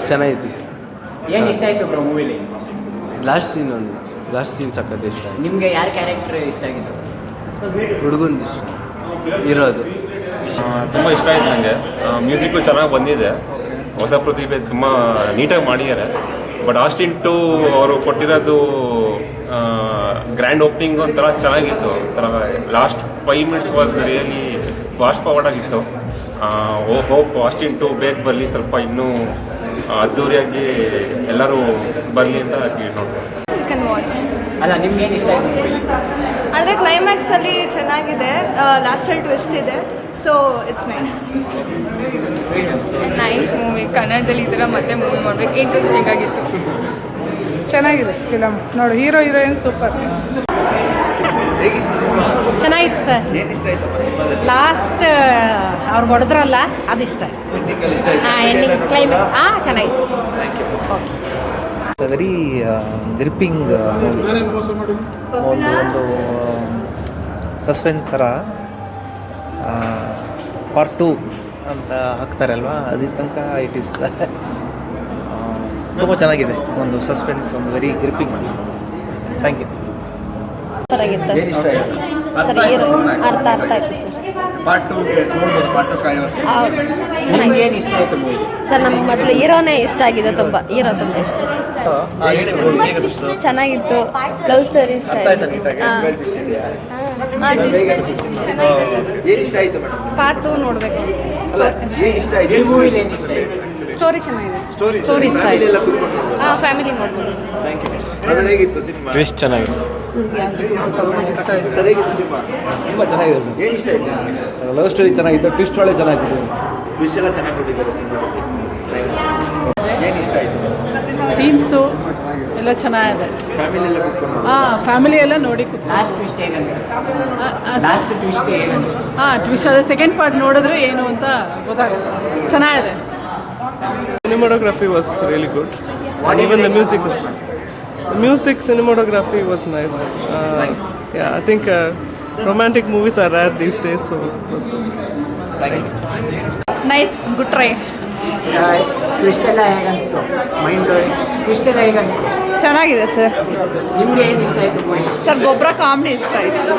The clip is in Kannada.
ಚೆನ್ನಾಗಿತ್ತು ಸರ್. ಏನು ಇಷ್ಟ ಆಯಿತು ಬ್ರೋ ಮೂವಿಲಿ? ಲಾಸ್ಟ್ ಸೀನ್ ಸಖತ್ ಇಷ್ಟ ಆಯಿತು. ನಿಮಗೆ ಯಾರ ಕ್ಯಾರೆಕ್ಟರ್ ಇಷ್ಟ ಆಗಿತ್ತು? ಹುಡುಗಂದು ಇಷ್ಟ ಇರೋದು ತುಂಬ ಇಷ್ಟ ಆಯಿತು ನನಗೆ. ಮ್ಯೂಸಿಕ್ಕು ಚೆನ್ನಾಗಿ ಬಂದಿದೆ, ಹೊಸ ಪ್ರತಿಭೆ ತುಂಬ ನೀಟಾಗಿ ಮಾಡಿದ್ದಾರೆ. ಬಟ್ ಆಸ್ಟಿನ್ 2 ಅವರು ಕೊಟ್ಟಿರೋದು ಗ್ರ್ಯಾಂಡ್ ಓಪನಿಂಗ್ ಒಂಥರ ಚೆನ್ನಾಗಿತ್ತು. ಒಂಥರ last 5 minutes was really fast forward ಆಗಿತ್ತು. ಹೋಪ್ ಆಸ್ಟಿನ್ 2 ಬೇಗ ಬರಲಿ, ಸ್ವಲ್ಪ ಇನ್ನೂ ಅದ್ದೂರಿಯಾಗಿ ಎಲ್ಲರೂ ಬರಲಿ ಅಂತ ನೋಡ್ಬೋದು. Can watch. ಅಲ್ಲ ನಿಮ್ಗೆ ಏನು ಇಷ್ಟ ಆಯಿತು ಮೂವಿ? ಅಂದರೆ ಕ್ಲೈಮ್ಯಾಕ್ಸಲ್ಲಿ ಚೆನ್ನಾಗಿದೆ, ಲಾಸ್ಟಲ್ಲಿ ಟ್ವಿಸ್ಟ್ ಇದೆ, ಸೊ ಇಟ್ಸ್ ನೈಸ್ ಮೂವಿ. ಕನ್ನಡದಲ್ಲಿ ಈ ಥರ ಮತ್ತೆ ಮೂವಿ ಮಾಡಬೇಕು, ಇಂಟ್ರೆಸ್ಟಿಂಗ್ ಆಗಿತ್ತು. ಚೆನ್ನಾಗಿದೆ ಫಿಲಮ್ ನೋಡು, ಹೀರೋಯಿನ್ ಸೂಪರ್. ಚೆನ್ನಾಗಿತ್ತು ಸರ್. ಲಾಸ್ಟ್ ಅವ್ರು ಹೊಡೆದ್ರಲ್ಲ ಅದು ಇಷ್ಟ ಆಯ್ತು. ಎಂಡಿಂಗ್ ಕ್ಲೈಮ್ಯಾಕ್ಸ್ ಚೆನ್ನಾಗಿತ್ತು. ವೆರಿ ಗ್ರಿಪ್ಪಿಂಗ್ ಒಂದು ಸಸ್ಪೆನ್ಸ್ ಥರ ಪಾರ್ಟ್ 2 ಅಂತ ಹಾಕ್ತಾರಲ್ವ, ಅದ್ರ ತನಕ ಇಟ್ ಈಸ್ ತುಂಬ ಚೆನ್ನಾಗಿದೆ. ಒಂದು ಸಸ್ಪೆನ್ಸ್, ಒಂದು ವೆರಿ ಗ್ರಿಪ್ಪಿಂಗ್. Thank you. ಸರಿಯಾಗಿತ್ತು ಸರ್, ಅರ್ಥ ಆಯ್ತು ಸರ್. ನಿಮ್ಗೆ ಏನು ಇಷ್ಟ ಆಯಿತು ಮೂವಿ? ಸರ್ ನಮ್ಗೆ ಮೊದಲು ಹೀರೋನೇ ಇಷ್ಟ ಆಗಿದೆ, ತುಂಬ ಹೀರೋ ತುಂಬ ಇಷ್ಟ. ಚೆನ್ನಾಗಿತ್ತು, ಲವ್ ಸ್ಟೋರಿ ಇಷ್ಟ ಆಯಿತು. ಪಾರ್ಟ್ 2 ನೋಡಬೇಕು. ಸ್ಟೋರಿ ಚೆನ್ನಾಗಿದೆ, ಸ್ಟೋರಿ ಇಷ್ಟ ಆಯಿತು. ಫ್ಯಾಮಿಲಿ ನೋಡ್ಬೋದು. ಟ್ವಿಸ್ಟ್ ಚೆನ್ನಾಗಿದೆ, ತುಂಬ ಚೆನ್ನಾಗಿದೆ ಸರ್. ಲವ್ ಸ್ಟೋರಿ ಚೆನ್ನಾಗಿತ್ತು, ಟ್ವಿಸ್ಟ್ ಒಳ್ಳೆ ಚೆನ್ನಾಗಿದೆ. ಸೀನ್ಸು ಎಲ್ಲ ಚೆನ್ನಾಗಿದೆ. ಫ್ಯಾಮಿಲಿ ಎಲ್ಲ ನೋಡಿ ಲಾಸ್ಟ್ ಟ್ವಿಸ್ಟ್ ಟ್ವಿಸ್ಟ್ ಅದೇ ಸೆಕೆಂಡ್ ಪಾರ್ಟ್ ನೋಡಿದ್ರೆ ಏನು ಅಂತ ಗೊತ್ತಾಗುತ್ತೆ. ಚೆನ್ನಾಗಿದೆ. Cinematography was really good. And even the music cinematography was nice. Yeah, I think romantic movies are rare these days, so it was good. Thank you. Nice, good try. Twist ಎಲ್ಲ ಹೇಗೆ ಅನಿಸ್ತು? ಮೈಂಡ್ ಟ್ವಿಸ್ಟ್ ಎಲ್ಲ ಹೇಗೆ ಅನಿಸ್ತು? ಚೆನ್ನಾಗಿದೆ ಸರ್. ನಿಮಗೆ ಏನು ಇಷ್ಟ ಆಯಿತು ಮೂವಿ? ಸರ್ ಗೊಬ್ಬರ ಕಾಮಿಡಿ ಇಷ್ಟ ಆಯಿತು.